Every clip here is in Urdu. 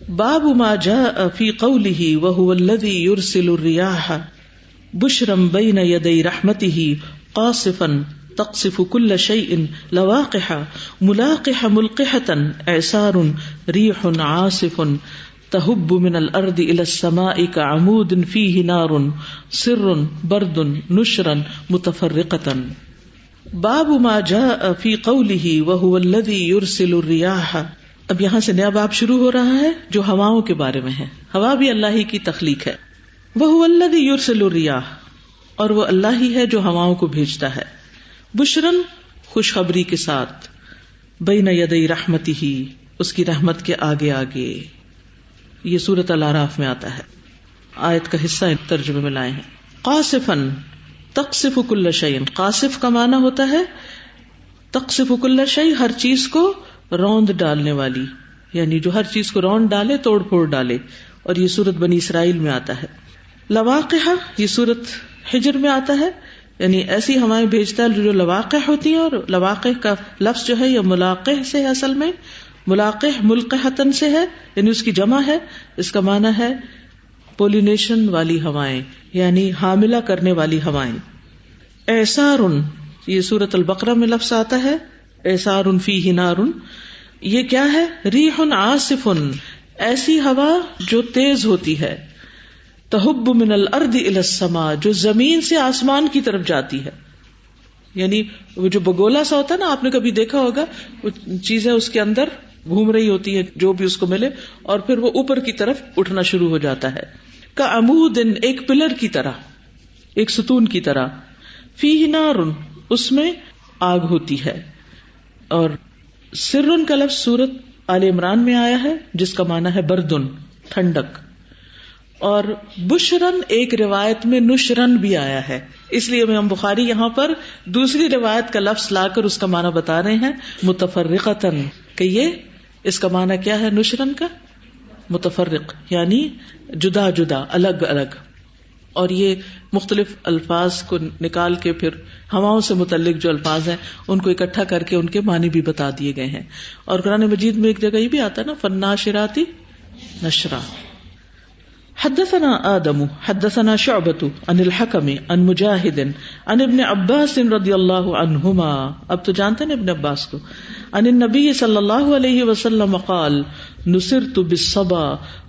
باب ما جاء فی قوله وهو الذی یرسل الریاح بشرا بین یدی رحمته قاصفا تقصف كل شيء لواقح ملاقح ملقحة اعصار ريح عاصف تهب من الارض الى السماء كعمود فيه نار سر برد نشرا متفرقة. باب ما جاء فی قوله وهو الذی یرسل الریاح. اب یہاں سے نیا باب شروع ہو رہا ہے جو ہواؤں کے بارے میں ہے. ہوا بھی اللہ ہی کی تخلیق ہے. وهو الذی یرسل الریاح، اور وہ اللہ ہی ہے جو ہواؤں کو بھیجتا ہے. بشرن، خوشخبری کے ساتھ، بین یدی رحمتہ، اس کی رحمت کے آگے آگے. یہ سورۃ الاعراف میں آتا ہے. آیت کا حصہ ترجمے میں لائے ہیں. قاصفن تقصف کل شیء. قاصف کا معنی ہوتا ہے تقصف کل شیء، ہر چیز کو روند ڈالنے والی، یعنی جو ہر چیز کو روند ڈالے، توڑ پھوڑ ڈالے. اور یہ سورۃ بنی اسرائیل میں آتا ہے. لواقح، یہ سورۃ حجر میں آتا ہے، یعنی ایسی ہوائیں بھیجتا ہے جو لواقع ہوتی ہیں. اور لواقع کا لفظ جو ہے یہ ملاقع سے ہے، اصل میں ملاقع ملقحتن سے ہے، یعنی اس کی جمع ہے. اس کا معنی ہے پولینیشن والی ہوائیں، یعنی حاملہ کرنے والی ہوائیں. اعصار، یہ سورۃ البقرہ میں لفظ آتا ہے اعصار فیہ نار. یہ کیا ہے؟ ریح عاصف، ایسی ہوا جو تیز ہوتی ہے. تہب من الارض الی السماء، جو زمین سے آسمان کی طرف جاتی ہے. یعنی وہ جو بگولا سا ہوتا ہے نا، آپ نے کبھی دیکھا ہوگا، وہ چیزیں اس کے اندر گھوم رہی ہوتی ہیں جو بھی اس کو ملے، اور پھر وہ اوپر کی طرف اٹھنا شروع ہو جاتا ہے. کعمود، ایک پلر کی طرح، ایک ستون کی طرح. فیہ نار، اس میں آگ ہوتی ہے. اور سرن کا لفظ سورۃ آل عمران میں آیا ہے جس کا معنی ہے بردن، ٹھنڈک. اور بشرن ایک روایت میں نشرن بھی آیا ہے، اس لیے امام بخاری یہاں پر دوسری روایت کا لفظ لا کر اس کا معنی بتا رہے ہیں متفرقتن، کہ یہ اس کا معنی کیا ہے نشرن کا؟ متفرق، یعنی جدا جدا، الگ الگ. اور یہ مختلف الفاظ کو نکال کے پھر ہواؤں سے متعلق جو الفاظ ہیں ان کو اکٹھا کر کے ان کے معنی بھی بتا دیے گئے ہیں. اور قرآن مجید میں ایک جگہ یہ بھی آتا ہے نا، فالناشراتی نشرا. حدثنا آدم حدثنا شعبۃ عن الحکم عن مجاہد عن ابن عباس رضی اللہ عنہما، اب تو جانتے ہیں ابن عباس کو، عن النبی صلی اللہ علیہ وسلم قال نصرت بالصبا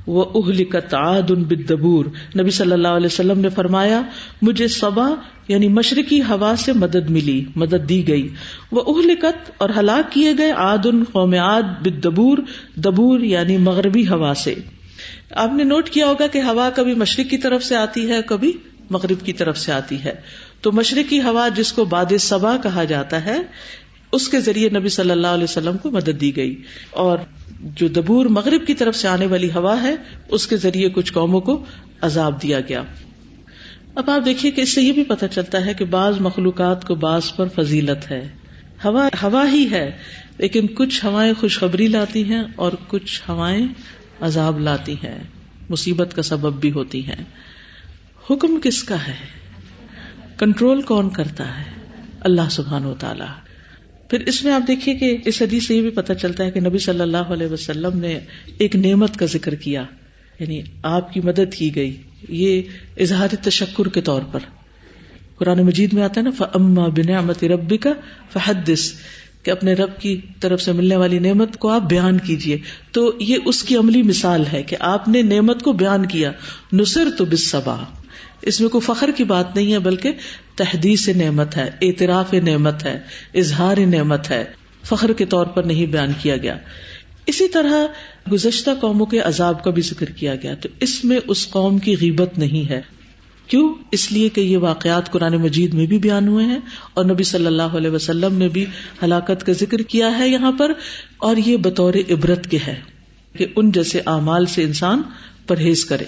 واہلکت عاد بالدبور. نبی صلی اللہ علیہ وسلم نے فرمایا مجھے صبا یعنی مشرقی ہوا سے مدد ملی، مدد دی گئی. واہلکت، اور ہلاک کیے گئے، عاد قوم عاد، بالدبور، دبور یعنی مغربی ہوا سے. آپ نے نوٹ کیا ہوگا کہ ہوا کبھی مشرق کی طرف سے آتی ہے، کبھی مغرب کی طرف سے آتی ہے. تو مشرقی ہوا جس کو باد صبا کہا جاتا ہے، اس کے ذریعے نبی صلی اللہ علیہ وسلم کو مدد دی گئی. اور جو دبور مغرب کی طرف سے آنے والی ہوا ہے، اس کے ذریعے کچھ قوموں کو عذاب دیا گیا. اب آپ دیکھیے کہ اس سے یہ بھی پتہ چلتا ہے کہ بعض مخلوقات کو بعض پر فضیلت ہے. ہوا ہی ہے، لیکن کچھ ہوائیں خوشخبری لاتی ہیں اور کچھ ہوائیں عذاب لاتی ہیں، مصیبت کا سبب بھی ہوتی ہیں. حکم کس کا ہے؟ کنٹرول کون کرتا ہے؟ اللہ سبحانہ و تعالی. پھر اس میں آپ دیکھیے کہ اس حدیث سے یہ بھی پتہ چلتا ہے کہ نبی صلی اللہ علیہ وسلم نے ایک نعمت کا ذکر کیا، یعنی آپ کی مدد کی گئی، یہ اظہار تشکر کے طور پر. قرآن مجید میں آتا ہے نا فَأَمَّا بِنِعْمَةِ رَبِّكَ فَحَدِّثْ، کہ اپنے رب کی طرف سے ملنے والی نعمت کو آپ بیان کیجئے. تو یہ اس کی عملی مثال ہے کہ آپ نے نعمت کو بیان کیا. نصرت بالصبا، اس میں کوئی فخر کی بات نہیں ہے بلکہ تحدیث نعمت ہے، اعتراف نعمت ہے، اظہار نعمت ہے، فخر کے طور پر نہیں بیان کیا گیا. اسی طرح گزشتہ قوموں کے عذاب کا بھی ذکر کیا گیا، تو اس میں اس قوم کی غیبت نہیں ہے. کیوں؟ اس لیے کہ یہ واقعات قرآن مجید میں بھی بیان ہوئے ہیں اور نبی صلی اللہ علیہ وسلم نے بھی ہلاکت کا ذکر کیا ہے یہاں پر، اور یہ بطور عبرت کے ہے کہ ان جیسے اعمال سے انسان پرہیز کرے.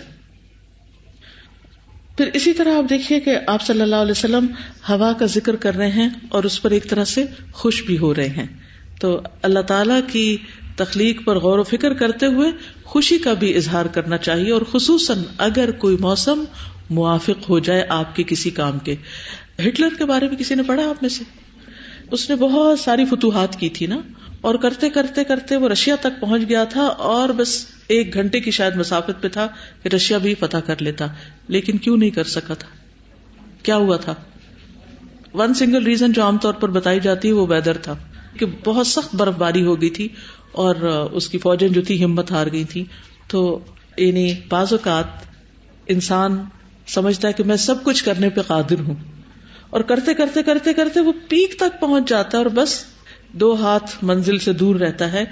پھر اسی طرح آپ دیکھیے کہ آپ صلی اللہ علیہ وسلم ہوا کا ذکر کر رہے ہیں اور اس پر ایک طرح سے خوش بھی ہو رہے ہیں. تو اللہ تعالیٰ کی تخلیق پر غور و فکر کرتے ہوئے خوشی کا بھی اظہار کرنا چاہیے، اور خصوصاً اگر کوئی موسم موافق ہو جائے آپ کے کسی کام کے. ہٹلر کے بارے میں کسی نے پڑھا آپ میں سے؟ اس نے بہت ساری فتوحات کی تھی نا، اور کرتے کرتے کرتے وہ رشیا تک پہنچ گیا تھا اور بس 1 گھنٹے کی شاید مسافت پہ تھا کہ رشیا بھی فتح کر لیتا. لیکن کیوں نہیں کر سکا تھا؟ کیا ہوا تھا؟ ون سنگل ریزن جو عام طور پر بتائی جاتی ہے وہ ویدر تھا کہ بہت سخت برف باری ہو گئی تھی اور اس کی فوجیں جو تھی ہمت ہار گئی تھی. تو یعنی بعض اوقات انسان سمجھتا ہے کہ میں سب کچھ کرنے پہ قادر ہوں اور کرتے کرتے کرتے کرتے وہ پیک تک پہنچ جاتا ہے اور بس 2 ہاتھ منزل سے دور رہتا ہے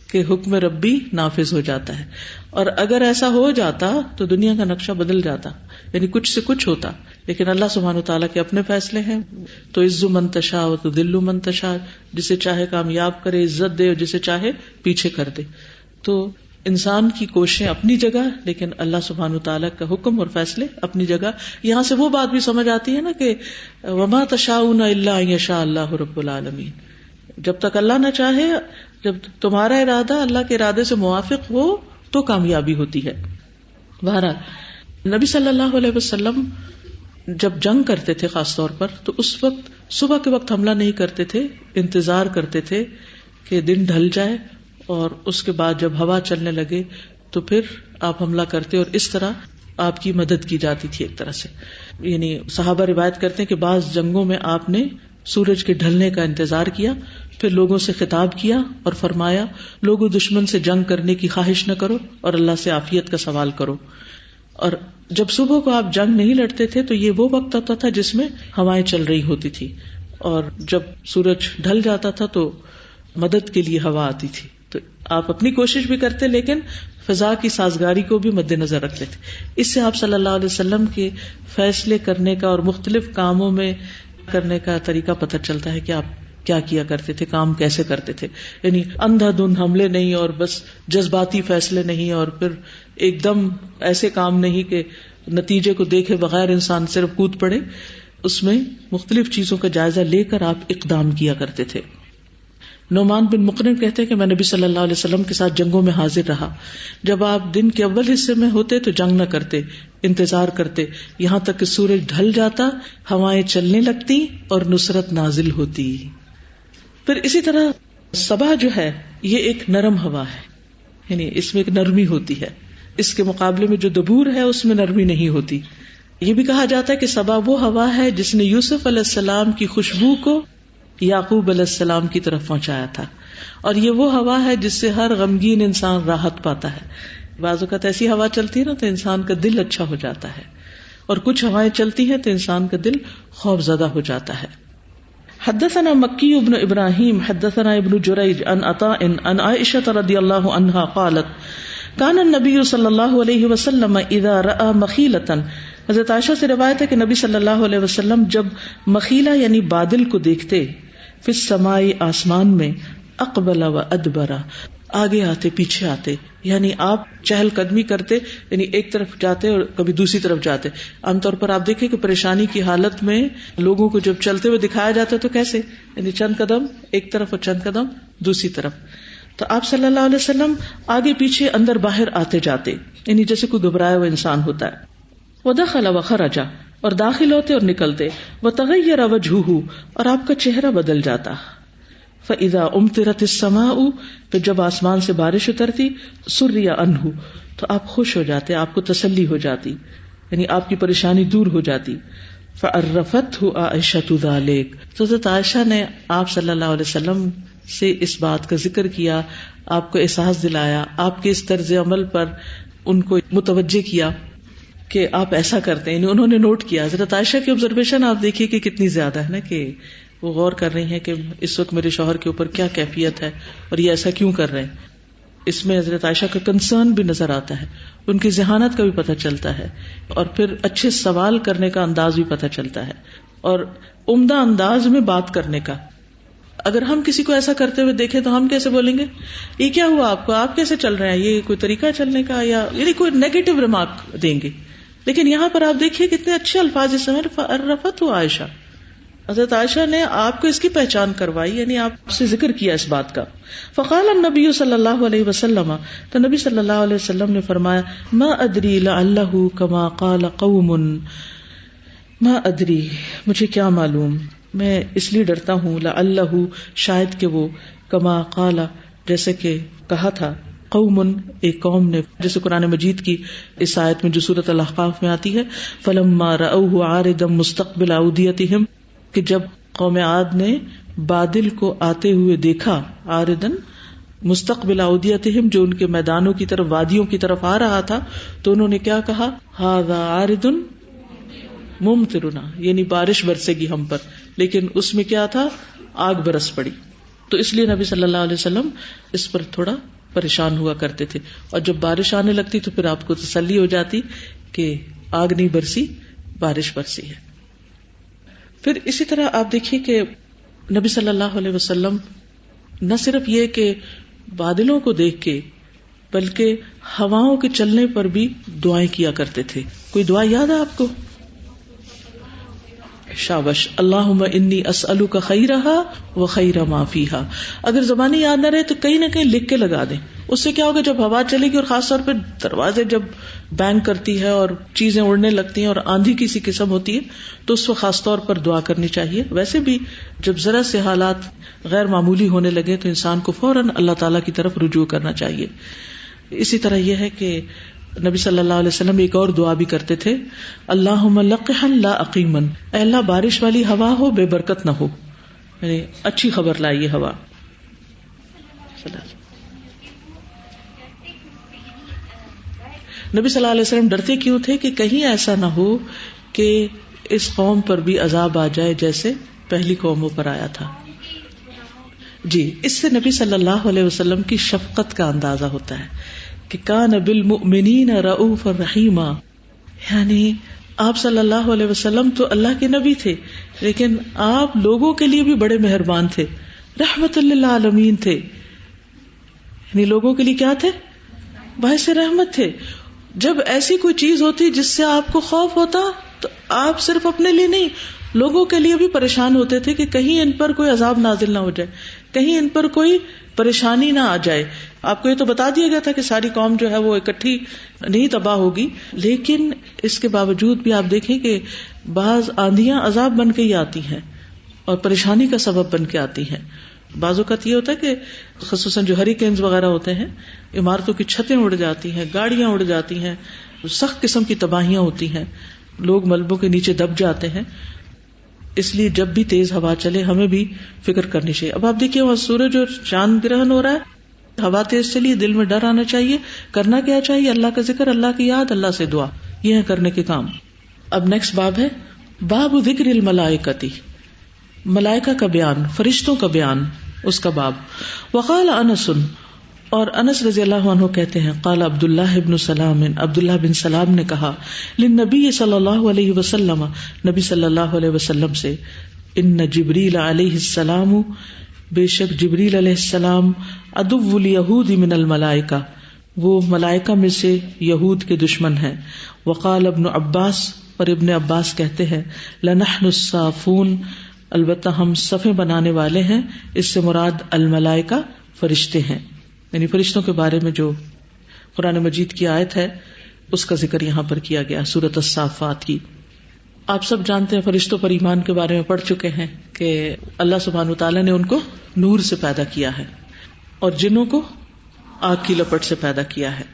کہ حکم ربی نافذ ہو جاتا ہے. اور اگر ایسا ہو جاتا تو دنیا کا نقشہ بدل جاتا، یعنی کچھ سے کچھ ہوتا. لیکن اللہ سبحانہ وتعالیٰ کے اپنے فیصلے ہیں. تو عز من تشاء و تذل من تشاء، جسے چاہے کامیاب کرے، عزت دے، اور جسے چاہے پیچھے کر دے. تو انسان کی کوششیں اپنی جگہ، لیکن اللہ سبحانہ وتعالیٰ کا حکم اور فیصلے اپنی جگہ. یہاں سے وہ بات بھی سمجھ آتی ہے نا کہ وما تشاءون الا ان یشاء اللہ رب العالمین. جب تک اللہ نہ چاہے، جب تمہارا ارادہ اللہ کے ارادے سے موافق ہو تو کامیابی ہوتی ہے. بہرحال نبی صلی اللہ علیہ وسلم جب جنگ کرتے تھے خاص طور پر، تو اس وقت صبح کے وقت حملہ نہیں کرتے تھے، انتظار کرتے تھے کہ دن ڈھل جائے اور اس کے بعد جب ہوا چلنے لگے تو پھر آپ حملہ کرتے، اور اس طرح آپ کی مدد کی جاتی تھی ایک طرح سے. یعنی صحابہ روایت کرتے ہیں کہ بعض جنگوں میں آپ نے سورج کے ڈھلنے کا انتظار کیا، پھر لوگوں سے خطاب کیا اور فرمایا لوگوں دشمن سے جنگ کرنے کی خواہش نہ کرو اور اللہ سے عافیت کا سوال کرو. اور جب صبح کو آپ جنگ نہیں لڑتے تھے تو یہ وہ وقت ہوتا تھا جس میں ہوائیں چل رہی ہوتی تھی، اور جب سورج ڈھل جاتا تھا تو مدد کے لیے ہوا آتی تھی. تو آپ اپنی کوشش بھی کرتے لیکن فضا کی سازگاری کو بھی مد نظر رکھتے تھے. اس سے آپ صلی اللہ علیہ وسلم کے فیصلے کرنے کا اور مختلف کاموں میں کرنے کا طریقہ پتہ چلتا ہے کہ آپ کیا کیا کرتے تھے، کام کیسے کرتے تھے. یعنی اندھا دھند حملے نہیں اور بس جذباتی فیصلے نہیں، اور پھر ایک دم ایسے کام نہیں کہ نتیجے کو دیکھے بغیر انسان صرف کود پڑے. اس میں مختلف چیزوں کا جائزہ لے کر آپ اقدام کیا کرتے تھے. نعمان بن مقرن کہتے ہیں کہ میں نبی صلی اللہ علیہ وسلم کے ساتھ جنگوں میں حاضر رہا. جب آپ دن کے اول حصے میں ہوتے تو جنگ نہ کرتے، انتظار کرتے یہاں تک کہ سورج ڈھل جاتا، ہوائیں چلنے لگتی اور نصرت نازل ہوتی. پھر اسی طرح صبا جو ہے یہ ایک نرم ہوا ہے، یعنی اس میں ایک نرمی ہوتی ہے. اس کے مقابلے میں جو دبور ہے اس میں نرمی نہیں ہوتی. یہ بھی کہا جاتا ہے کہ صبا وہ ہوا ہے جس نے یوسف علیہ السلام کی خوشبو کو یعقوب علیہ السلام کی طرف پہنچایا تھا، اور یہ وہ ہوا ہے جس سے ہر غمگین انسان راحت پاتا ہے. بعض اوقات ایسی ہوا چلتی ہے نا تو انسان کا دل اچھا ہو جاتا ہے، اور کچھ ہوائیں چلتی ہیں تو انسان کا دل خوف زدہ ہو جاتا ہے. حدثنا مکی بن ابراہیم حدثنا ابن جریج عن عطاء عن عائشہ رضی اللہ عنہا قالت کان النبی صلی اللہ علیہ وسلم اذا رأى مخیلۃ. حضرت عائشہ سے روایت ہے کہ نبی صلی اللہ علیہ وسلم جب مخیلہ یعنی بادل کو دیکھتے، فی السماء آسمان میں، اقبل و ادبر آگے آتے پیچھے آتے، یعنی آپ چہل قدمی کرتے، یعنی ایک طرف جاتے اور کبھی دوسری طرف جاتے. عام طور پر آپ دیکھیں کہ پریشانی کی حالت میں لوگوں کو جب چلتے ہوئے دکھایا جاتا ہے تو کیسے، یعنی چند قدم ایک طرف اور چند قدم دوسری طرف. تو آپ صلی اللہ علیہ وسلم آگے پیچھے اندر باہر آتے جاتے، یعنی جیسے کوئی گھبرایا ہوا انسان ہوتا ہے. ودخل وخرج اور داخل ہوتے اور نکلتے، وتغیر وجهه اور آپ کا چہرہ بدل جاتا. فاذا امطرت السماء تو جب آسمان سے بارش اترتی، سری عنہ تو آپ خوش ہو جاتے، آپ کو تسلی ہو جاتی، یعنی آپ کی پریشانی دور ہو جاتی. فعرفته عائشة ذلك تو حضرت عائشہ نے آپ صلی اللہ علیہ وسلم سے اس بات کا ذکر کیا، آپ کو احساس دلایا، آپ کے اس طرز عمل پر ان کو متوجہ کیا کہ آپ ایسا کرتے ہیں. یعنی انہوں نے نوٹ کیا. حضرت عائشہ کی آبزرویشن آپ دیکھیے کہ کتنی زیادہ ہے نا، کہ وہ غور کر رہی ہیں کہ اس وقت میرے شوہر کے اوپر کیا کیفیت ہے اور یہ ایسا کیوں کر رہے ہیں. اس میں حضرت عائشہ کا کنسرن بھی نظر آتا ہے، ان کی ذہانت کا بھی پتہ چلتا ہے، اور پھر اچھے سوال کرنے کا انداز بھی پتہ چلتا ہے، اور عمدہ انداز میں بات کرنے کا. اگر ہم کسی کو ایسا کرتے ہوئے دیکھیں تو ہم کیسے بولیں گے، یہ کیا ہوا آپ کو، آپ کیسے چل رہے ہیں، یہ کوئی طریقہ چلنے کا، یا یعنی کوئی نیگیٹو ریمارک دیں گے. لیکن یہاں پر آپ دیکھیے کتنے اچھے الفاظ اس میں فعرفت عائشہ، حضرت عائشہ نے آپ کو اس کی پہچان کروائی، یعنی آپ سے ذکر کیا اس بات کا. فقال النبی صلی اللہ علیہ وسلم تو نبی صلی اللہ علیہ وسلم نے فرمایا ما ادری لعلہ کما قال قوم، ما ادری مجھے کیا معلوم، میں اس لیے ڈرتا ہوں، لعلہ شاید کہ وہ، کما قال، جیسے کہ کہا تھا، قوم، ایک قوم نے، جیسے قرآن مجید کی اس آیت میں جو سورۃ الاحقاف میں آتی ہے، فلما رأوه عارضا مستقبل اودیتہم، کہ جب قوم عاد نے بادل کو آتے ہوئے دیکھا، عارضا مستقبل اودیتہم، جو ان کے میدانوں کی طرف، وادیوں کی طرف آ رہا تھا، تو انہوں نے کیا کہا، ھذا عارض ممطرنا، یعنی بارش برسے گی ہم پر، لیکن اس میں کیا تھا، آگ برس پڑی. تو اس لیے نبی صلی اللہ علیہ وسلم اس پر تھوڑا پریشان ہوا کرتے تھے، اور جب بارش آنے لگتی تو پھر آپ کو تسلی ہو جاتی کہ آگ نہیں برسی، بارش برسی ہے. پھر اسی طرح آپ دیکھیے کہ نبی صلی اللہ علیہ وسلم نہ صرف یہ کہ بادلوں کو دیکھ کے، بلکہ ہواؤں کے چلنے پر بھی دعائیں کیا کرتے تھے. کوئی دعا یاد ہے آپ کو؟ شابش، اللہم انی اسألک خیرہا و خیر ما فیہا. اگر زبانی یاد نہ رہے تو کہیں نہ کہیں لکھ کے لگا دیں. اس سے کیا ہوگا، جب ہوا چلے گی اور خاص طور پہ دروازے جب بینگ کرتی ہے اور چیزیں اڑنے لگتی ہیں اور آندھی کسی قسم ہوتی ہے تو اس وقت خاص طور پر دعا کرنی چاہیے. ویسے بھی جب ذرا سے حالات غیر معمولی ہونے لگے تو انسان کو فوراً اللہ تعالیٰ کی طرف رجوع کرنا چاہیے. اسی طرح یہ ہے کہ نبی صلی اللہ علیہ وسلم ایک اور دعا بھی کرتے تھے، اللہم لقحا لا اقیما، اے اللہ بارش والی ہوا ہو، بے برکت نہ ہو، یعنی اچھی خبر لائیے ہوا. نبی صلی اللہ علیہ وسلم ڈرتے کیوں تھے کہ کہیں ایسا نہ ہو کہ اس قوم پر بھی عذاب آ جائے جیسے پہلی قوموں پر آیا تھا. جی، اس سے نبی صلی اللہ علیہ وسلم کی شفقت کا اندازہ ہوتا ہے کہ کان بالمؤمنین رؤوف الرحیم، یعنی آپ صلی اللہ علیہ وسلم تو اللہ کے نبی تھے، لیکن آپ لوگوں کے لیے بھی بڑے مہربان تھے، رحمت للعالمین تھے. یعنی لوگوں کے لیے کیا تھے، باعث رحمت تھے. جب ایسی کوئی چیز ہوتی جس سے آپ کو خوف ہوتا تو آپ صرف اپنے لیے نہیں، لوگوں کے لیے بھی پریشان ہوتے تھے کہ کہیں ان پر کوئی عذاب نازل نہ ہو جائے، کہیں ان پر کوئی پریشانی نہ آ جائے. آپ کو یہ تو بتا دیا گیا تھا کہ ساری قوم جو ہے وہ اکٹھی نہیں تباہ ہوگی، لیکن اس کے باوجود بھی آپ دیکھیں کہ بعض آندیاں عذاب بن کے ہی آتی ہیں اور پریشانی کا سبب بن کے آتی ہیں. بعض اوقات یہ ہوتا ہے کہ خصوصاً جو ہریکینز وغیرہ ہوتے ہیں، عمارتوں کی چھتیں اڑ جاتی ہیں، گاڑیاں اڑ جاتی ہیں، سخت قسم کی تباہیاں ہوتی ہیں، لوگ ملبوں کے نیچے دب جاتے ہیں. اس لیے جب بھی تیز ہوا چلے ہمیں بھی فکر کرنی چاہیے. اب آپ دیکھیے وہاں سورج اور چاند گرہن ہو رہا ہے، ہوا تیز چلی، دل میں ڈر آنا چاہیے. کرنا کیا چاہیے، اللہ کا ذکر، اللہ کی یاد، اللہ سے دعا، یہ ہے کرنے کے کام. اب نیکسٹ باب ہے باب ذکر الملائکتی، ملائکہ کا بیان، فرشتوں کا بیان، اس کا باب. وقال انس، اور انس رضی اللہ عنہ کہتے ہیں، قال عبداللہ ابن سلام، عبداللہ بن سلام نے کہا، للنبی صلی اللہ علیہ وسلم، نبی صلی اللہ علیہ وسلم سے، ان جبریل علیہ السلام، بے شک جبریل علیہ السلام، عدو الیہود من الملائکہ، وہ ملائکہ میں سے یہود کے دشمن ہیں. وقال ابن عباس، اور ابن عباس کہتے ہیں، لنحن الصافون، البتہ ہم صفیں بنانے والے ہیں. اس سے مراد الملائکہ فرشتے ہیں، یعنی فرشتوں کے بارے میں جو قرآن مجید کی آیت ہے اس کا ذکر یہاں پر کیا گیا، سورۃ الصافات کی. آپ سب جانتے ہیں، فرشتوں پر ایمان کے بارے میں پڑھ چکے ہیں کہ اللہ سبحانہ وتعالیٰ نے ان کو نور سے پیدا کیا ہے اور جنوں کو آگ کی لپٹ سے پیدا کیا ہے.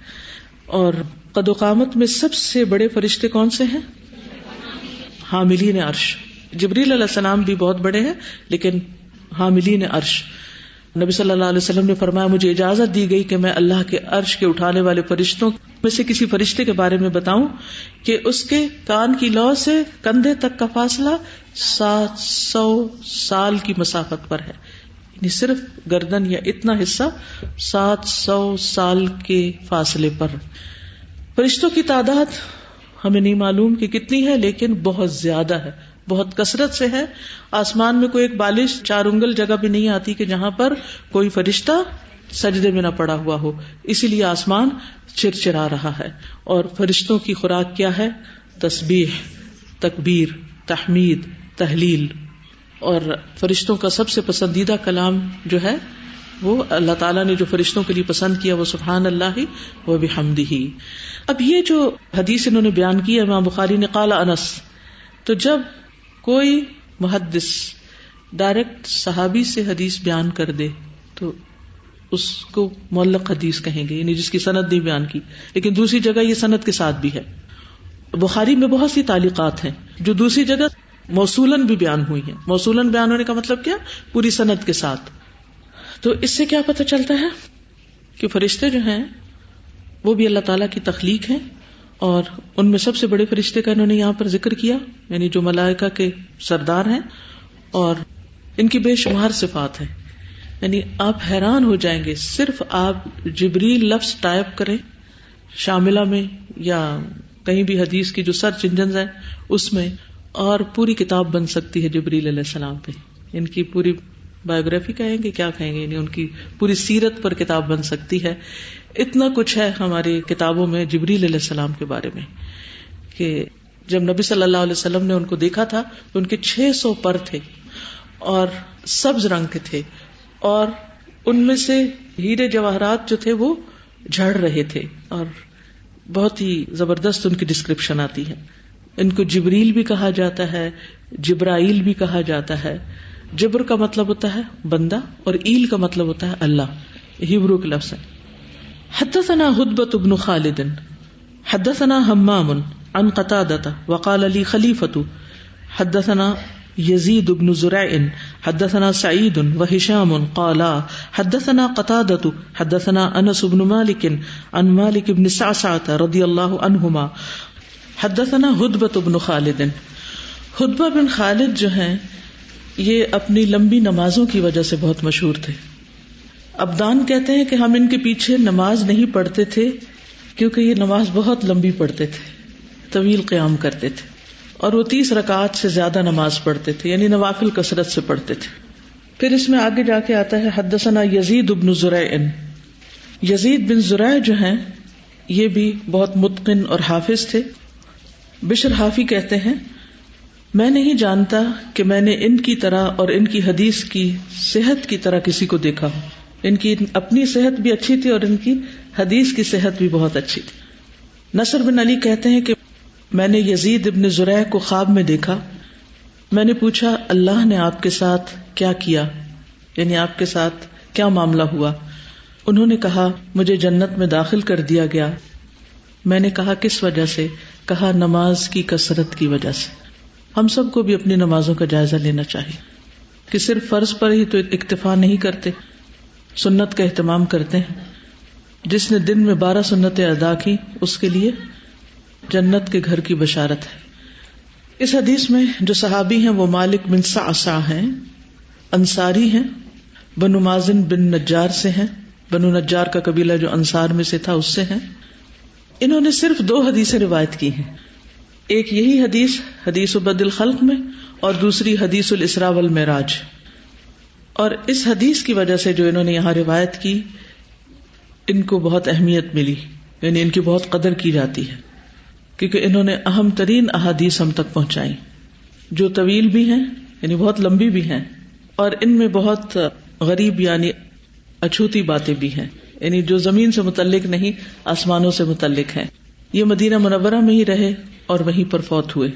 اور قد و قامت میں سب سے بڑے فرشتے کون سے ہیں؟ حاملین عرش. جبریل علیہ السلام بھی بہت بڑے ہیں لیکن حاملین عرش. نبی صلی اللہ علیہ وسلم نے فرمایا، مجھے اجازت دی گئی کہ میں اللہ کے عرش کے اٹھانے والے فرشتوں میں سے کسی فرشتے کے بارے میں بتاؤں کہ اس کے کان کی لو سے کندھے تک کا فاصلہ 700 سال کی مسافت پر ہے. یعنی صرف گردن یا اتنا حصہ 700 سال کے فاصلے پر. فرشتوں کی تعداد ہمیں نہیں معلوم کہ کتنی ہے، لیکن بہت زیادہ ہے، بہت کثرت سے ہے. آسمان میں کوئی ایک بالش 4 انگل جگہ بھی نہیں آتی کہ جہاں پر کوئی فرشتہ سجدے میں نہ پڑا ہوا ہو. اسی لیے آسمان چرچرا رہا ہے. اور فرشتوں کی خوراک کیا ہے؟ تسبیح، تکبیر، تحمید، تحلیل. اور فرشتوں کا سب سے پسندیدہ کلام جو ہے وہ اللہ تعالیٰ نے جو فرشتوں کے لیے پسند کیا وہ سبحان اللہ و بحمدہ. اب یہ جو حدیث انہوں نے بیان کی امام بخاری نے، قال انس، تو جب کوئی محدث ڈائریکٹ صحابی سے حدیث بیان کر دے تو اس کو معلق حدیث کہیں گے، یعنی جس کی سند نہیں بیان کی، لیکن دوسری جگہ یہ سند کے ساتھ بھی ہے. بخاری میں بہت سی تعلیقات ہیں جو دوسری جگہ موصولاً بھی بیان ہوئی ہیں. موصولاً بیان ہونے کا مطلب کیا؟ پوری سند کے ساتھ. تو اس سے کیا پتہ چلتا ہے کہ فرشتے جو ہیں وہ بھی اللہ تعالیٰ کی تخلیق ہیں، اور ان میں سب سے بڑے فرشتے کا انہوں نے یہاں پر ذکر کیا، یعنی جو ملائکہ کے سردار ہیں، اور ان کی بے شمار صفات ہیں. یعنی آپ حیران ہو جائیں گے، صرف آپ جبریل لفظ ٹائپ کریں شاملہ میں یا کہیں بھی حدیث کی جو سرچ انجنز ہیں اس میں، اور پوری کتاب بن سکتی ہے جبریل علیہ السلام پہ. ان کی پوری بایوگرافی کہیں گے، کیا کہیں گے، یعنی ان کی پوری سیرت پر کتاب بن سکتی ہے. اتنا کچھ ہے ہماری کتابوں میں جبریل علیہ السلام کے بارے میں کہ جب نبی صلی اللہ علیہ وسلم نے ان کو دیکھا تھا تو ان کے 600 پر تھے اور سبز رنگ کے تھے، اور ان میں سے ہیرے جواہرات جو تھے وہ جھڑ رہے تھے، اور بہت ہی زبردست ان کی ڈسکرپشن آتی ہے. ان کو جبریل بھی کہا جاتا ہے، جبرائیل بھی کہا جاتا ہے. جبر کا مطلب ہوتا ہے بندہ، اور ایل کا مطلب ہوتا ہے اللہ، ہیبرو کے لفظ ہے. حدثنا حدبۃ بن خالد حدثنا حمام عن قتادۃ وقال لي خلیفۃ حدثنا یزید بن زرع حدثنا سعید وہشام قالا حدثنا قتادۃ حدثنا انس بن مالک عن مالک بن صعصعہ رضی اللہ عنہما حدثنا حدبۃ بن خالد. حدبہ بن خالد جو ہیں یہ اپنی لمبی نمازوں کی وجہ سے بہت مشہور تھے. ابدان کہتے ہیں کہ ہم ان کے پیچھے نماز نہیں پڑھتے تھے کیونکہ یہ نماز بہت لمبی پڑھتے تھے، طویل قیام کرتے تھے، اور وہ 30 رکعات سے زیادہ نماز پڑھتے تھے، یعنی نوافل کثرت سے پڑھتے تھے. پھر اس میں آگے جا کے آتا ہے حدثنا یزید بن زرع. یزید بن زرع جو ہیں یہ بھی بہت متقن اور حافظ تھے. بشر حافی کہتے ہیں میں نہیں جانتا کہ میں نے ان کی طرح اور ان کی حدیث کی صحت کی طرح کسی کو دیکھا ہو. ان کی اپنی صحت بھی اچھی تھی اور ان کی حدیث کی صحت بھی بہت اچھی تھی. نصر بن علی کہتے ہیں کہ میں نے یزید ابن زرع کو خواب میں دیکھا. میں نے پوچھا اللہ نے آپ کے ساتھ کیا کیا، یعنی آپ کے ساتھ کیا معاملہ ہوا. انہوں نے کہا مجھے جنت میں داخل کر دیا گیا. میں نے کہا کس وجہ سے؟ کہا نماز کی کثرت کی وجہ سے. ہم سب کو بھی اپنی نمازوں کا جائزہ لینا چاہیے کہ صرف فرض پر ہی تو اکتفا نہیں کرتے، سنت کا اہتمام کرتے ہیں. جس نے دن میں 12 سنتیں ادا کی اس کے لیے جنت کے گھر کی بشارت ہے. اس حدیث میں جو صحابی ہیں وہ مالک بن صعصع ہیں، انصاری ہیں، بنو مازن بن نجار سے ہیں، بنو نجار کا قبیلہ جو انصار میں سے تھا اس سے ہیں. انہوں نے صرف 2 حدیثیں روایت کی ہیں، ایک یہی حدیث حدیث بدء الخلق میں، اور دوسری حدیث الاسراء والمعراج. اور اس حدیث کی وجہ سے جو انہوں نے یہاں روایت کی ان کو بہت اہمیت ملی، یعنی ان کی بہت قدر کی جاتی ہے کیونکہ انہوں نے اہم ترین احادیث ہم تک پہنچائی، جو طویل بھی ہیں یعنی بہت لمبی بھی ہیں، اور ان میں بہت غریب یعنی اچھوتی باتیں بھی ہیں، یعنی جو زمین سے متعلق نہیں آسمانوں سے متعلق ہیں. یہ مدینہ منورہ میں ہی رہے اور وہیں پر فوت ہوئے.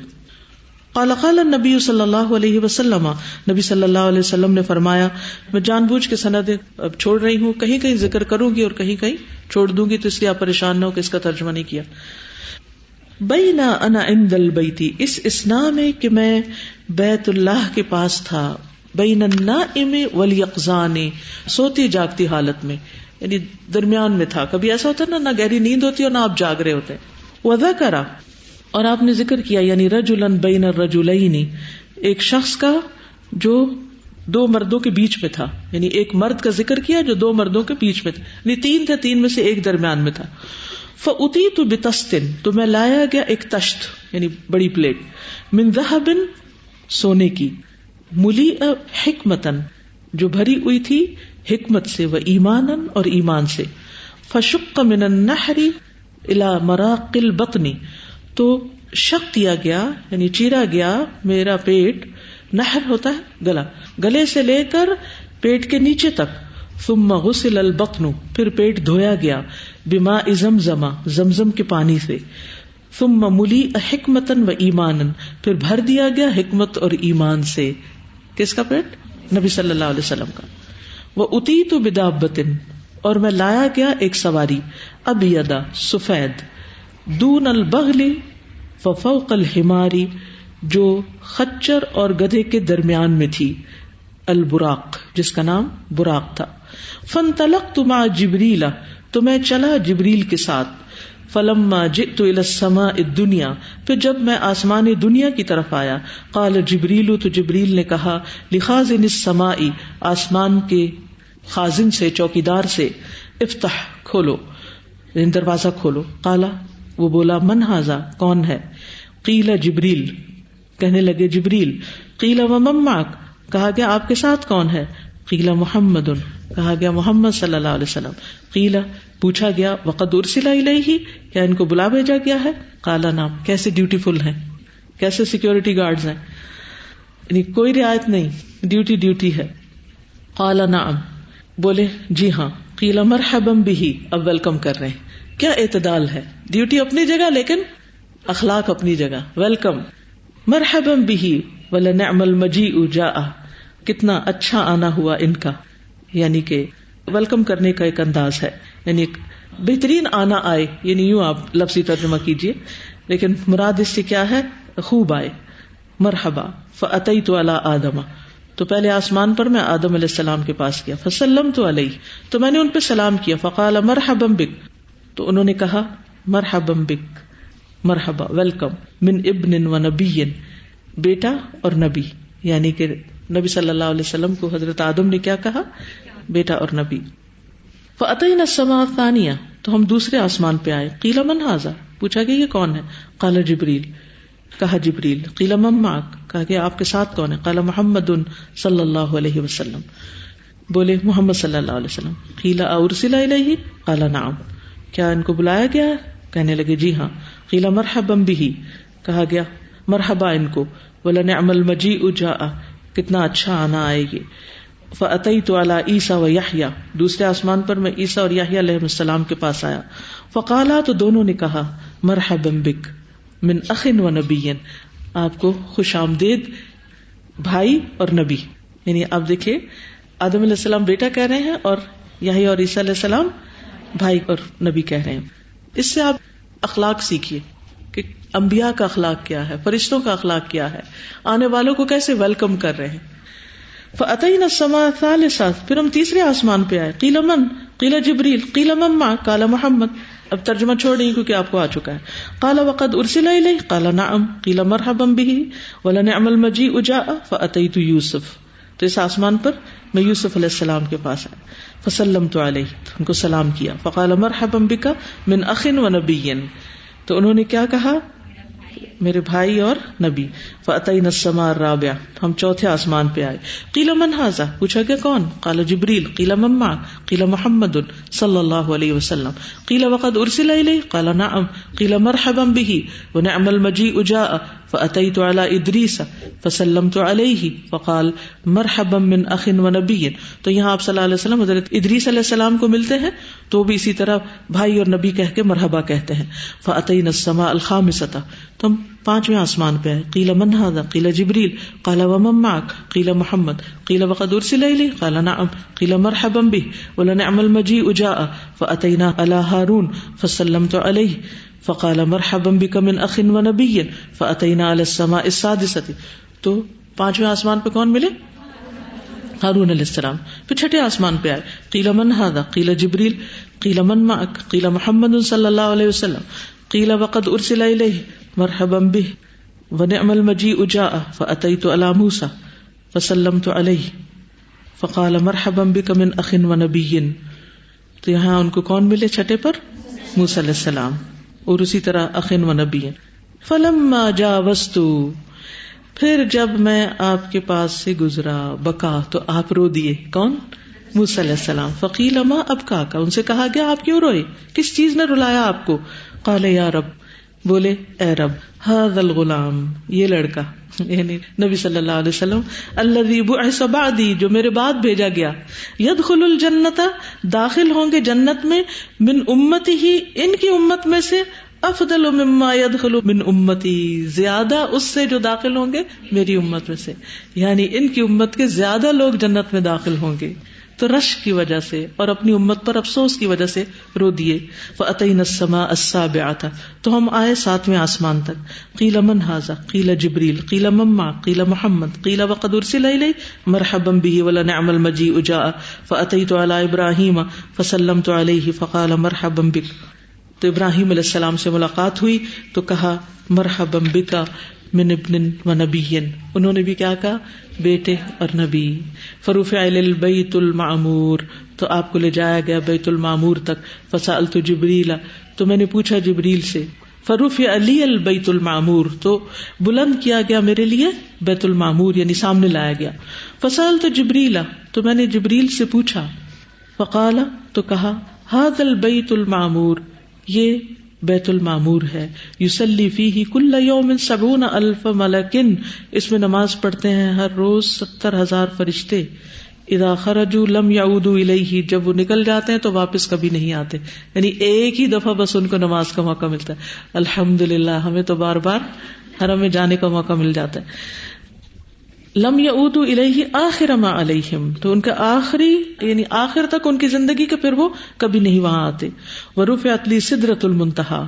قال قال النبی صلی اللہ علیہ وسلم، نبی صلی اللہ علیہ وسلم نے فرمایا، میں جان بوجھ کے سندیں اب چھوڑ رہی ہوں، کہیں کہیں ذکر کروں گی اور کہیں کہیں چھوڑ دوں گی، تو اس لیے آپ پریشان نہ ہو کہ اس کا ترجمہ نہیں کیا. بینا انا عند البیتی، اس اسنا میں کہ میں بیت اللہ کے پاس تھا، بین النائم والیقظان، سوتی جاگتی حالت میں، یعنی درمیان میں تھا. کبھی ایسا ہوتا ہے نہ گہری نیند ہوتی اور نہ آپ جاگ رہے ہوتے. وذکر، اور آپ نے ذکر کیا، یعنی رجلا بین الرجلین، ایک شخص کا جو 2 مردوں کے بیچ میں تھا، یعنی ایک مرد کا ذکر کیا جو 2 مردوں کے بیچ میں تھا، یعنی 3 تھے، 3 میں سے ایک درمیان میں تھا. فأتیت بطست، تو میں لایا گیا ایک تشت یعنی بڑی پلیٹ، من ذہب، سونے کی، ملیء حکمتن، جو بھری ہوئی تھی حکمت سے، و ایمانا، اور ایمان سے. فشق من النحر الى مراق البطن، تو شق دیا گیا یعنی چیرا گیا میرا پیٹ، نحر ہوتا ہے گلا، گلے سے لے کر پیٹ کے نیچے تک. ثم غسل البطن، پھر پیٹ دھویا گیا، بماء زمزم، زمزم کے پانی سے. ثم ملیء حکمتا و ایمانا، پھر بھر دیا گیا حکمت اور ایمان سے. کس کا پیٹ؟ نبی صلی اللہ علیہ وسلم کا. وَأُتِيتُ بِدَابَّةٍ، اور میں لایا گیا ایک سواری، ابیض سفید، دون البغل ففوق الحمار، جو خچر اور گدھے کے درمیان میں تھی، البراق جس کا نام براق تھا. فانطلقت مع جبریل، تو میں چلا جبریل کے ساتھ. فلما جئت الى السماء الدنیا، پھر جب میں آسمان دنیا کی طرف آیا، قال جبریل، تو جبریل نے کہا، لخازن السماء، آسمان کے خازن سے، چوکیدار سے، افتح کھولو، دروازہ کھولو. قال، وہ بولا، من ھذا، کون ہے؟ قیل جبریل، کہنے لگے جبریل. قیل ومن معک، کہا گیا آپ کے ساتھ کون ہے؟ قیل محمد، کہا گیا محمد صلی اللہ علیہ وسلم. قیل، پوچھا گیا، وقد ارسل الیہ، کیا ان کو بلا بھیجا گیا ہے؟ قال نعم، کیسے ڈیوٹی فل ہیں، کیسے سیکیورٹی گارڈز ہیں، یعنی کوئی رعایت نہیں، ڈیوٹی ہے. قال نعم، بولے جی ہاں. قیل مرحبا بہ، اب ویلکم کر رہے ہیں. کیا اعتدال ہے، ڈیوٹی اپنی جگہ لیکن اخلاق اپنی جگہ. ویلکم، مرحبا بہ ولنعم المجیء جاء، کتنا اچھا آنا ہوا ان کا، یعنی کہ ویلکم کرنے کا ایک انداز ہے، یعنی ایک بہترین آنا آئے، یعنی یوں آپ لفظی ترجمہ کیجئے، لیکن مراد اس سے کیا ہے؟ خوب آئے. مرحبا. فأتیت علی آدم، تو پہلے آسمان پر میں آدم علیہ السلام کے پاس گیا. فسلمت علیہ، تو میں نے ان پہ سلام کیا. فقال مرحبا بک، تو انہوں نے کہا مرحبا بک، مرحبا، ویلکم. من ابن و نبی، بیٹا اور نبی، یعنی کہ نبی صلی اللہ علیہ وسلم کو حضرت آدم نے کیا کہا؟ بیٹا اور نبی. فأتینا السماء الثانیہ، تو ہم دوسرے آسمان پہ آئے. قیل من ھذا، پوچھا گیا یہ کون ہے؟ قال جبریل، کہا جبریل. قیل من معک، کہا گیا آپ کے ساتھ کون ہے؟ قال محمد صلی اللہ علیہ وسلم، بولے محمد صلی اللہ علیہ وسلم. قیل ارسل الیہ، قال نعم، کیا ان کو بلایا گیا ہے؟ کہنے لگے جی ہاں. قیل مرحبا بہ، کہا گیا مرحبا ان کو. ولنعم المجیء جاء، کتنا اچھا آنا آئے گی. فأتیت علی عیسیٰ و یحییٰ، دوسرے آسمان پر میں عیسیٰ اور یحییٰ علیہ السلام کے پاس آیا. فقالا، تو دونوں نے کہا مرحبا بک من اخ و نبی، آپ کو خوش آمدید بھائی اور نبی. یعنی آپ دیکھیں آدم علیہ السلام بیٹا کہہ رہے ہیں اور یحییٰ اور عیسیٰ علیہ السلام بھائی اور نبی کہہ رہے ہیں. اس سے آپ اخلاق سیکھیے کہ انبیاء کا اخلاق کیا ہے، فرشتوں کا اخلاق کیا ہے، آنے والوں کو کیسے ویلکم کر رہے ہیں. فأتینا السماء الثالثہ، پھر ہم تیسرے آسمان پہ آئے. قیل من، قیل جبریل. قیل من معک، قال محمد. اب ترجمہ چھوڑ دیں کیونکہ آپ کو آ چکا ہے. قال وقد ارسل الیہ، قال نعم. قیل مرحبا بہ ولنعم المجیء جاء. فأتیت یوسف، تو اس آسمان پر میں یوسف علیہ السلام کے پاس آیا. فسلمت علیہ، ان کو سلام کیا. فقال مرحبا بک من اخ و نبی، تو انہوں نے کیا کہا؟ میرے بھائی اور نبی. فأتینا السماء الرابعہ، ہم چوتھے آسمان پہ آئے. قیل من ھذا، پوچھا گیا کون؟ قال جبریل. قیل من معک، قیل محمد صلی اللہ علیہ وسلم. قیل وقد ارسل الیہ، قال نعم. قیل مرحبا بہ ونعم المجیء جاء. فأتیت علی ادریس فسلمت علیہ فقال مرحبا من اخ و نبی. تو یہاں آپ صلی اللہ علیہ وسلم حضرت ادریس علیہ السلام کو ملتے ہیں تو بھی اسی طرح بھائی اور نبی کہہ کے مرحبا کہتے ہیں. فأتینا السماء الخامسۃ، تو ہم پانچویں آسمان پہ آئے. قیل من ھذا، قیل جبریل. قال ومن معک، قیل محمد. قیل وقد ارسل الیہ، قال نعم. قیل مرحبا بہ ولنعم المجیء جاء. فأتینا علی ہارون فسلمت علیہ فقال مرحبا بک من اخ و نبی. فأتینا علی السماء السادسۃ، تو پانچویں آسمان پہ کون ملے؟ ہارون علیہ السلام. پھر چھٹے آسمان پہ آئے. قیل من ھذا، قیل جبریل. قیل من معک، قیل محمد صلی اللہ علیہ وسلم. قیل وقد ارسل الیہ مرحبا بہ ونعم المجیء جاء. فأتیت علی موسیٰ فسلمت علیہ فقال مرحبا بک من اخ و نبی. تو یہاں ان کو کون ملے چھٹے پر؟ موسیٰ علیہ السلام، اور اسی طرح اخ و نبی. فلما جاوزت، پھر جب میں آپ کے پاس سے گزرا، بکا، تو آپ رو دیے. کون؟ موسیٰ علیہ السلام. فقیل ما ابکاک، ان سے کہا گیا آپ کیوں روئے، کس چیز نے رلایا آپ کو؟ قال یا رب، بولے اے رب، ھذا الغلام، یہ لڑکا، یعنی نبی صلی اللہ علیہ وسلم، الذی بعث بعدی، جو میرے بعد بھیجا گیا، یدخل الجنۃ، داخل ہوں گے جنت میں، من امتہ، ان کی امت میں سے، افضل مما يدخل من امتی، زیادہ اس سے جو داخل ہوں گے میری امت میں سے، یعنی ان کی امت کے زیادہ لوگ جنت میں داخل ہوں گے. تو رشک کی وجہ سے اور اپنی امت پر افسوس کی وجہ سے رو دیے. فأتينا السماء السابعة، تو ہم آئے 7ویں آسمان تک. قیل من ھذا، قیل جبریل، قیل من معک، قیل محمد، قیل وقد ارسل الی مرحبا به ولنعم المجیء جاء. فأتيت على ابراہیم فسلمت علیہ فقال مرحبا بک. تو ابراہیم علیہ السلام سے ملاقات ہوئی تو کہا مرحبا بک من ابن و نبی، انہوں نے بھی کیا کہا؟ بیٹے اور نبی. فرفع الی البیت المعمور، تو آپ کو لے جایا گیا بیت المعمور تک. فسألت جبریل، تو میں نے پوچھا جبریل سے. فرفع علی البیت المعمور، تو بلند کیا گیا میرے لیے بیت المعمور، یعنی سامنے لایا گیا. فسألت جبریل، تو میں نے جبریل سے پوچھا. فقال، تو کہا ھذا البیت المعمور، یہ بیت المعمور ہے. یصلی فیہ کل یوم 70,000 ملک، اس میں نماز پڑھتے ہیں ہر روز 70,000 فرشتے. اذا خرجوا لم يعودوا الیہ، جب وہ نکل جاتے ہیں تو واپس کبھی نہیں آتے، یعنی ایک ہی دفعہ بس ان کو نماز کا موقع ملتا ہے. الحمدللہ، ہمیں تو بار بار حرم میں جانے کا موقع مل جاتا ہے. لم يعودوا الیہ آخر ما علیہم، تو ان کا آخری یعنی آخر تک ان کی زندگی کے پھر وہ کبھی نہیں وہاں آتے. ورفعت لی سدرۃ المنتہا،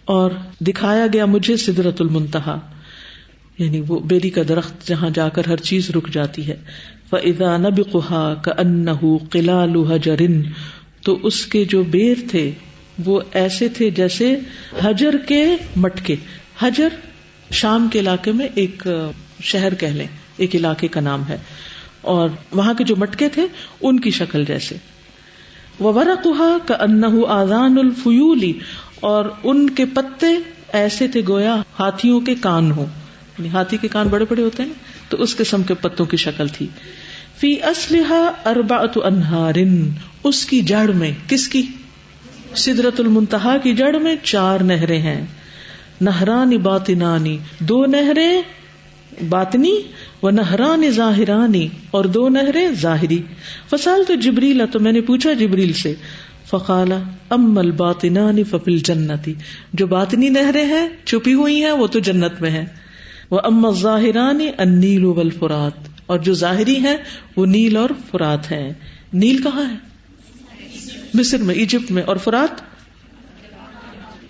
اور دکھایا گیا مجھے سدرۃ المنتہا، یعنی وہ بیری کا درخت جہاں جا کر ہر چیز رک جاتی ہے. فاذا نبقها كأنه قلال حجر، تو اس کے جو بیر تھے وہ ایسے تھے جیسے حجر کے مٹکے. حجر شام کے علاقے میں ایک شہر کہہ لیں، ایک علاقے کا نام ہے، اور وہاں کے جو مٹکے تھے ان کی شکل جیسے. وورقها كأنه آذان الفیول، اور ان کے پتے ایسے تھے گویا ہاتھیوں کے کان ہوں، یعنی ہاتھی کے کان بڑے بڑے ہوتے ہیں تو اس قسم کے پتوں کی شکل تھی. فی اصلها 4 انہار، اس کی جڑ میں، کس کی؟ سدرۃ المنتہا کی جڑ میں 4 نہریں ہیں. نہران باطنانی، 2 نہریں باطنی، و نہران ظاہرانی، اور 2 نہریں ظاہری. فسألت جبریل، تو میں نے پوچھا جبریل سے. فقال اما الباطنان ففی الجنۃ، جو باطنی نہریں ہیں چھپی ہوئی ہیں وہ تو جنت میں ہیں. واما الظاہران النیل والفرات، اور جو ظاہری ہیں وہ نیل اور فرات ہیں. نیل کہاں ہے؟ مصر میں، ایجپٹ میں. اور فرات،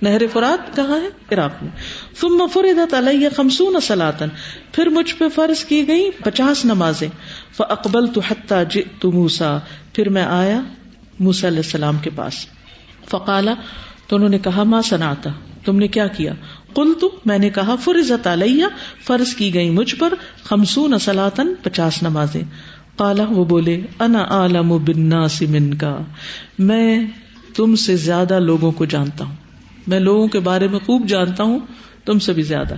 نہر فرات کہاں ہے؟ عراق میں. ثم فرضت علی 50 صلاۃ، پھر مجھ پہ فرض کی گئی 50 نمازیں. فاقبلت حتی جئت موسیٰ، پھر میں آیا موسیٰ علیہ السلام کے پاس. فقال، تو انہوں نے کہا ما صنعت، تم نے کیا کیا؟ قلت، میں نے کہا فرضت علی، فرض کی گئی مجھ پر 50 صلاۃ، 50 نمازیں. قال، وہ بولے انا اعلم بالناس منک، میں تم سے زیادہ لوگوں کو جانتا ہوں، میں لوگوں کے بارے میں خوب جانتا ہوں تم سے بھی زیادہ.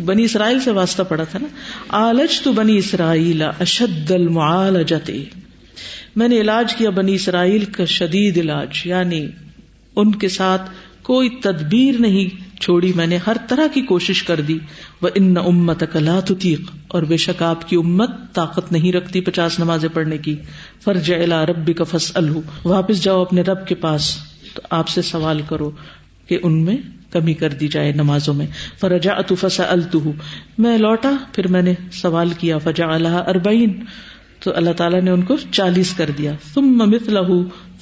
بنی اسرائیل سے واسطہ پڑا تھا نا. عالجت بنی اسرائیل اشد المعالجۃ، میں نے علاج کیا بنی اسرائیل کا شدید علاج، یعنی ان کے ساتھ کوئی تدبیر نہیں چھوڑی، میں نے ہر طرح کی کوشش کر دی. وَإِنَّ أُمَّتَكَ لَا تُطِيقُ، اور بے شک آپ کی امت طاقت نہیں رکھتی 50 نمازیں پڑھنے کی. فَارْجِعْ إِلَىٰ رَبِّكَ فَاسْأَلْهُ، واپس جاؤ اپنے رب کے پاس تو آپ سے سوال کرو کہ ان میں کمی کر دی جائے نمازوں میں. فَرَجَعْتُ فَسَأَلْتُهُ، میں لوٹا پھر میں نے سوال کیا. فَجَعَلَهَا 40، تو اللہ تعالیٰ نے ان کو 40 کر دیا. ثم مثلہ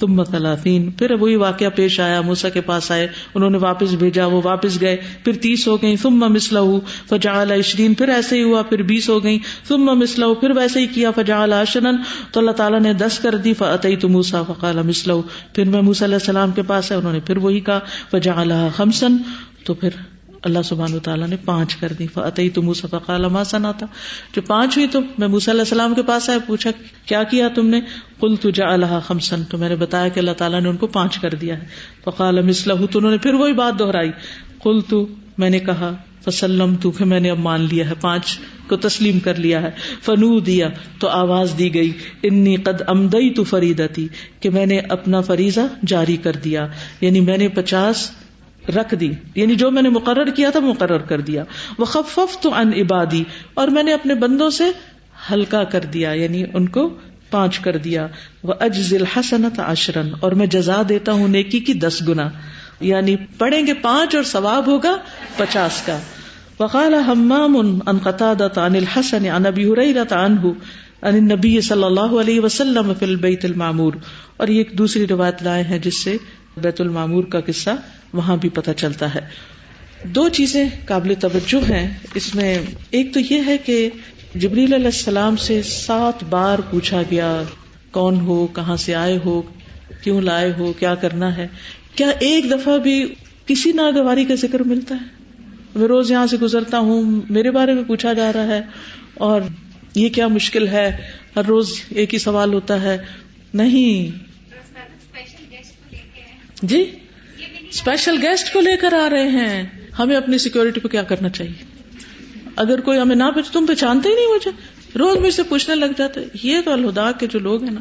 ثم 30، پھر وہی واقعہ پیش آیا، موسیٰ کے پاس آئے، انہوں نے واپس بھیجا، وہ واپس گئے، پھر 30 ہو گئی. ثم مثلہ فجعل 20، پھر ایسے ہی ہوا، پھر 20 ہو گئی. ثم مثلہ، پھر ویسے ہی کیا. فجعل 10، تو اللہ تعالیٰ نے 10 کر دی. فأتیت موسیٰ فقال مثلہ، پھر میں موسیٰ علیہ السلام کے پاس ہے، انہوں نے پھر وہی کہا. فجعلها 5، تو پھر اللہ سبحانہ وتعالیٰ نے 5 کر دی. فأتیت موسیٰ فقال ما صنعت، جو 5 ہوئی تو میں موسیٰ علیہ السلام کے پاس آیا، پوچھا کیا کیا تم نے؟ قلت جعلها 5، تو میں نے بتایا کہ اللہ تعالیٰ نے ان کو 5 کر دیا ہے. فقال مثلہ، تو انہوں نے پھر وہی بات دہرائی. قلت، میں نے کہا فسلمت، کہ میں نے اب مان لیا ہے، 5 کو تسلیم کر لیا ہے. فنودیا، تو آواز دی گئی، انی قد امضیت فریضتی، کہ میں نے اپنا فریضہ جاری کر دیا، یعنی میں نے 50 رکھ دی، یعنی جو میں نے مقرر کیا تھا مقرر کر دیا. وخففت عن عبادی، اور میں نے اپنے بندوں سے ہلکا کر دیا، یعنی ان کو 5 کر دیا. واجزی الحسنۃ 10، اور میں جزا دیتا ہوں نیکی کی 10 گنا، یعنی پڑھیں گے 5 اور ثواب ہوگا 50 کا. وقال حمام عن قتادہ عن الحسن عن ابی ہریرہ عنہ، عن النبی صلی اللہ علیہ وسلم فی البیت المعمور. اور یہ ایک دوسری روایت لائے ہیں جس سے بیت المعمور کا قصہ وہاں بھی پتہ چلتا ہے. دو چیزیں قابل توجہ ہیں اس میں. ایک تو یہ ہے کہ جبریل علیہ السلام سے 7 بار پوچھا گیا کون ہو, کہاں سے آئے ہو, کیوں لائے ہو, کیا کرنا ہے. کیا ایک دفعہ بھی کسی ناگواری کا ذکر ملتا ہے؟ میں روز یہاں سے گزرتا ہوں, میرے بارے میں پوچھا جا رہا ہے اور یہ کیا مشکل ہے, ہر روز ایک ہی سوال ہوتا ہے. نہیں جی, اسپیشل گیسٹ کو لے کر آ رہے ہیں. ہمیں اپنی سیکیورٹی پہ کیا کرنا چاہیے؟ اگر کوئی ہمیں نہ تم پہچانتے ہی نہیں مجھے, روز مجھ سے پوچھنے لگ جاتے. یہ تو الہدا کے جو لوگ ہیں نا,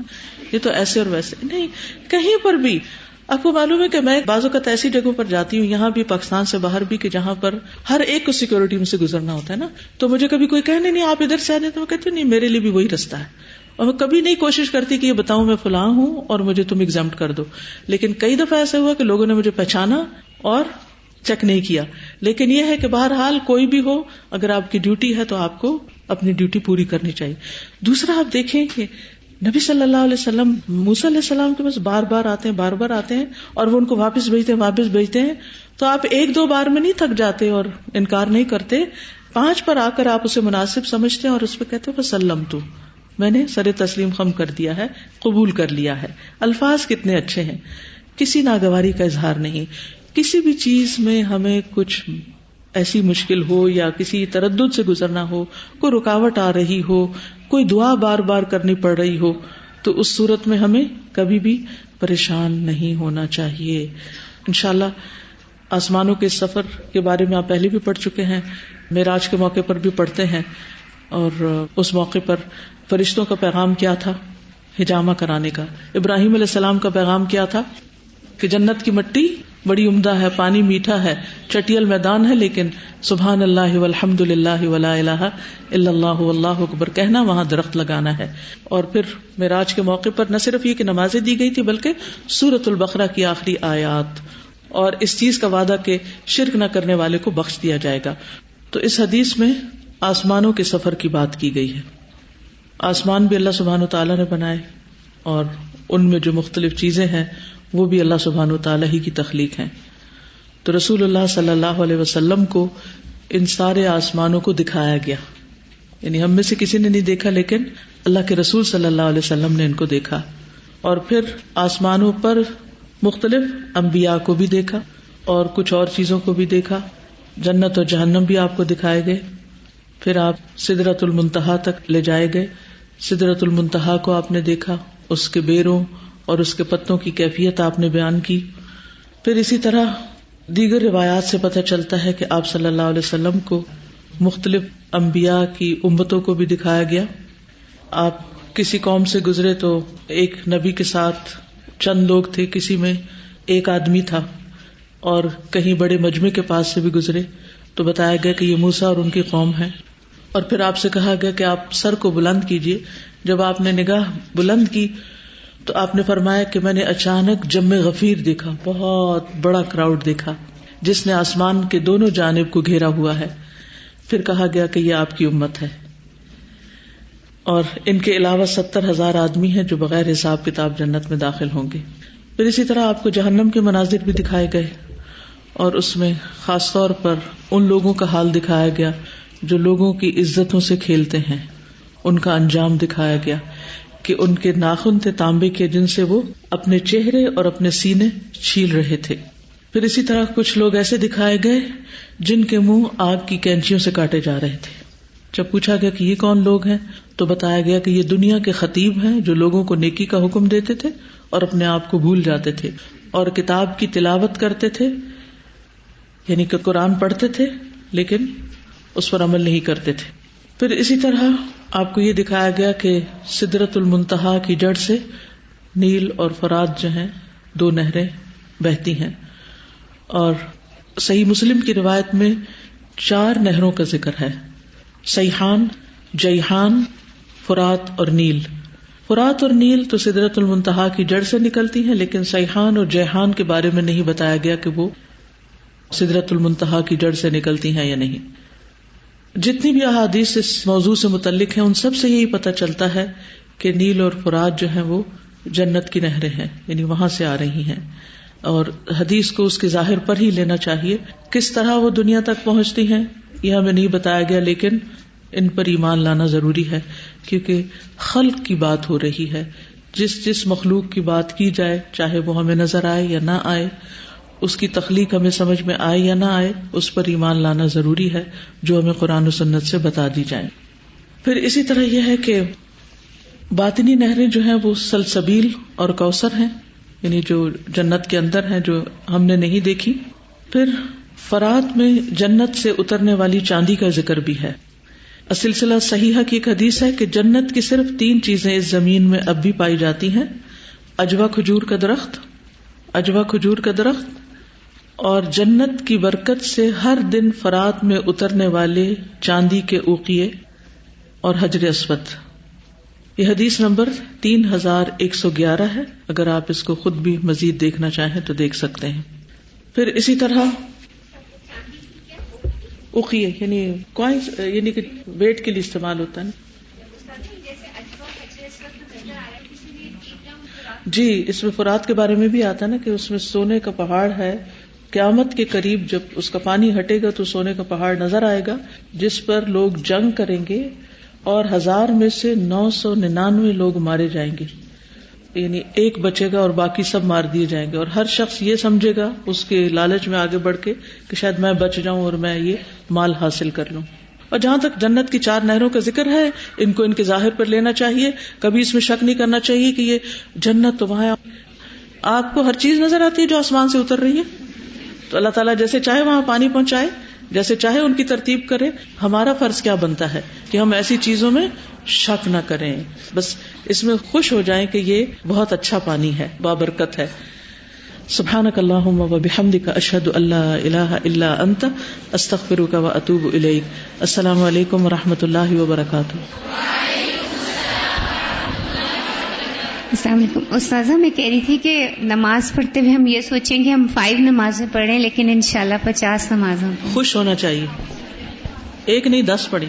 یہ تو ایسے اور ویسے نہیں. کہیں پر بھی آپ کو معلوم ہے کہ میں بعض اوقات ایسی جگہوں پر جاتی ہوں, یہاں بھی پاکستان سے باہر بھی, کہ جہاں پر ہر ایک کو سیکیورٹی میں سے گزرنا ہوتا ہے نا, تو مجھے کبھی کوئی کہنے نہیں آپ ادھر سے آ جائیں, تو میں کہتی ہوں نہیں, میرے لیے بھی وہی رستہ ہے. اور میں کبھی نہیں کوشش کرتی کہ یہ بتاؤں میں فلاں ہوں اور مجھے تم ایگزامپٹ کر دو. لیکن کئی دفعہ ایسا ہوا کہ لوگوں نے مجھے پہچانا اور چیک نہیں کیا. لیکن یہ ہے کہ بہرحال کوئی بھی ہو, اگر آپ کی ڈیوٹی ہے تو آپ کو اپنی ڈیوٹی پوری کرنی چاہیے. دوسرا آپ دیکھیں کہ نبی صلی اللہ علیہ وسلم موسیٰ علیہ السلام کے پاس بار بار آتے ہیں اور وہ ان کو واپس بھیجتے ہیں. تو آپ 1-2 بار میں نہیں تھک جاتے اور انکار نہیں کرتے. 5 پر آ کر آپ اسے مناسب سمجھتے ہیں اور اس پہ کہتے ہیں وسلمت, میں نے سر تسلیم خم کر دیا ہے, قبول کر لیا ہے. الفاظ کتنے اچھے ہیں, کسی ناگواری کا اظہار نہیں. کسی بھی چیز میں ہمیں کچھ ایسی مشکل ہو یا کسی تردد سے گزرنا ہو, کوئی رکاوٹ آ رہی ہو, کوئی دعا بار بار کرنی پڑ رہی ہو, تو اس صورت میں ہمیں کبھی بھی پریشان نہیں ہونا چاہیے. انشاءاللہ آسمانوں کے سفر کے بارے میں آپ پہلے بھی پڑھ چکے ہیں, معراج کے موقع پر بھی پڑھتے ہیں. اور اس موقع پر فرشتوں کا پیغام کیا تھا؟ حجامہ کرانے کا. ابراہیم علیہ السلام کا پیغام کیا تھا؟ کہ جنت کی مٹی بڑی عمدہ ہے, پانی میٹھا ہے, چٹیل میدان ہے, لیکن سبحان اللہ والحمد للہ ولا الہ الا اللہ واللہ اکبر کہنا, وہاں درخت لگانا ہے. اور پھر معراج کے موقع پر نہ صرف یہ کہ نمازیں دی گئی تھی بلکہ سورۃ البقرہ کی آخری آیات, اور اس چیز کا وعدہ کہ شرک نہ کرنے والے کو بخش دیا جائے گا. تو اس حدیث میں آسمانوں کے سفر کی بات کی گئی ہے. آسمان بھی اللہ سبحانہ وتعالی نے بنائے, اور ان میں جو مختلف چیزیں ہیں وہ بھی اللہ سبحانہ وتعالی ہی کی تخلیق ہیں. تو رسول اللہ صلی اللہ علیہ وسلم کو ان سارے آسمانوں کو دکھایا گیا, یعنی ہم میں سے کسی نے نہیں دیکھا, لیکن اللہ کے رسول صلی اللہ علیہ وسلم نے ان کو دیکھا. اور پھر آسمانوں پر مختلف انبیاء کو بھی دیکھا اور کچھ اور چیزوں کو بھی دیکھا. جنت اور جہنم بھی آپ کو دکھائے گئے. پھر آپ سدرۃ المنتہا تک لے جائے گئے. سدرۃ المنتہا کو آپ نے دیکھا, اس کے بیروں اور اس کے پتوں کی کیفیت آپ نے بیان کی. پھر اسی طرح دیگر روایات سے پتہ چلتا ہے کہ آپ صلی اللہ علیہ وسلم کو مختلف انبیاء کی امتوں کو بھی دکھایا گیا. آپ کسی قوم سے گزرے تو ایک نبی کے ساتھ چند لوگ تھے, کسی میں ایک آدمی تھا, اور کہیں بڑے مجمع کے پاس سے بھی گزرے تو بتایا گیا کہ یہ موسیٰ اور ان کی قوم ہے. اور پھر آپ سے کہا گیا کہ آپ سر کو بلند کیجئے. جب آپ نے نگاہ بلند کی تو آپ نے فرمایا کہ میں نے اچانک جم غفیر دیکھا, بہت بڑا کراؤڈ دیکھا جس نے آسمان کے دونوں جانب کو گھیرا ہوا ہے. پھر کہا گیا کہ یہ آپ کی امت ہے, اور ان کے علاوہ 70,000 آدمی ہیں جو بغیر حساب کتاب جنت میں داخل ہوں گے. پھر اسی طرح آپ کو جہنم کے مناظر بھی دکھائے گئے, اور اس میں خاص طور پر ان لوگوں کا حال دکھایا گیا جو لوگوں کی عزتوں سے کھیلتے ہیں. ان کا انجام دکھایا گیا کہ ان کے ناخن تھے تانبے کے, جن سے وہ اپنے چہرے اور اپنے سینے چھیل رہے تھے. پھر اسی طرح کچھ لوگ ایسے دکھائے گئے جن کے منہ آگ کی کینچیوں سے کاٹے جا رہے تھے. جب پوچھا گیا کہ یہ کون لوگ ہیں تو بتایا گیا کہ یہ دنیا کے خطیب ہیں جو لوگوں کو نیکی کا حکم دیتے تھے اور اپنے آپ کو بھول جاتے تھے, اور کتاب کی تلاوت کرتے تھے, یعنی کہ قرآن پڑھتے تھے لیکن اس پر عمل نہیں کرتے تھے. پھر اسی طرح آپ کو یہ دکھایا گیا کہ سدرۃ المنتہا کی جڑ سے نیل اور فرات جو ہیں 2 نہریں بہتی ہیں, اور صحیح مسلم کی روایت میں 4 نہروں کا ذکر ہے, سیحان, جیحان, فرات اور نیل. فرات اور نیل تو سدرۃ المنتہا کی جڑ سے نکلتی ہیں, لیکن سیحان اور جیحان کے بارے میں نہیں بتایا گیا کہ وہ سدرۃ المنتہا کی جڑ سے نکلتی ہیں یا نہیں. جتنی بھی احادیث اس موضوع سے متعلق ہیں ان سب سے یہی پتہ چلتا ہے کہ نیل اور فرات جو ہیں وہ جنت کی نہریں ہیں، یعنی وہاں سے آ رہی ہیں، اور حدیث کو اس کے ظاہر پر ہی لینا چاہیے. کس طرح وہ دنیا تک پہنچتی ہیں یہ ہمیں نہیں بتایا گیا، لیکن ان پر ایمان لانا ضروری ہے، کیونکہ خلق کی بات ہو رہی ہے. جس مخلوق کی بات کی جائے، چاہے وہ ہمیں نظر آئے یا نہ آئے، اس کی تخلیق ہمیں سمجھ میں آئے یا نہ آئے، اس پر ایمان لانا ضروری ہے جو ہمیں قرآن و سنت سے بتا دی جائیں. پھر اسی طرح یہ ہے کہ باطنی نہریں جو ہیں وہ سلسبیل اور کوثر ہیں، یعنی جو جنت کے اندر ہیں جو ہم نے نہیں دیکھی. پھر فرات میں جنت سے اترنے والی چاندی کا ذکر بھی ہے. سلسلہ صحیحہ کی ایک حدیث ہے کہ جنت کی صرف 3 چیزیں اس زمین میں اب بھی پائی جاتی ہیں: عجوہ کھجور کا درخت اور جنت کی برکت سے ہر دن فرات میں اترنے والے چاندی کے اوقیے اور حجر اسود. یہ حدیث نمبر 3111 ہے، اگر آپ اس کو خود بھی مزید دیکھنا چاہیں تو دیکھ سکتے ہیں. پھر اسی طرح اوقیے یعنی کوائنز، یعنی کہ ویٹ کے لیے استعمال ہوتا ہے. جی، اس میں فرات کے بارے میں بھی آتا ہے نا کہ اس میں سونے کا پہاڑ ہے. قیامت کے قریب جب اس کا پانی ہٹے گا تو سونے کا پہاڑ نظر آئے گا جس پر لوگ جنگ کریں گے اور 1000 میں سے 999 لوگ مارے جائیں گے، یعنی ایک بچے گا اور باقی سب مار دیے جائیں گے. اور ہر شخص یہ سمجھے گا اس کے لالچ میں آگے بڑھ کے کہ شاید میں بچ جاؤں اور میں یہ مال حاصل کر لوں. اور جہاں تک جنت کی 4 نہروں کا ذکر ہے، ان کو ان کے ظاہر پر لینا چاہیے، کبھی اس میں شک نہیں کرنا چاہیے کہ یہ جنت تو وہاں ہے. آپ کو ہر چیز نظر آتی ہے جو آسمان سے اتر رہی ہے، تو اللہ تعالیٰ جیسے چاہے وہاں پانی پہنچائے، جیسے چاہے ان کی ترتیب کرے. ہمارا فرض کیا بنتا ہے کہ ہم ایسی چیزوں میں شک نہ کریں، بس اس میں خوش ہو جائیں کہ یہ بہت اچھا پانی ہے، بابرکت ہے. سبحانک اللہم وبحمدک، اشہد ان لا الہ الا انت، استغفرک واتوب الیک. السلام علیکم ورحمۃ اللہ وبرکاتہ. السلام علیکم. استاذہ میں کہہ رہی تھی کہ نماز پڑھتے ہوئے ہم یہ سوچیں کہ ہم 5 نمازیں پڑھیں، لیکن انشاءاللہ 50 نمازوں. خوش ہونا چاہیے، 1 نہیں 10 پڑھی.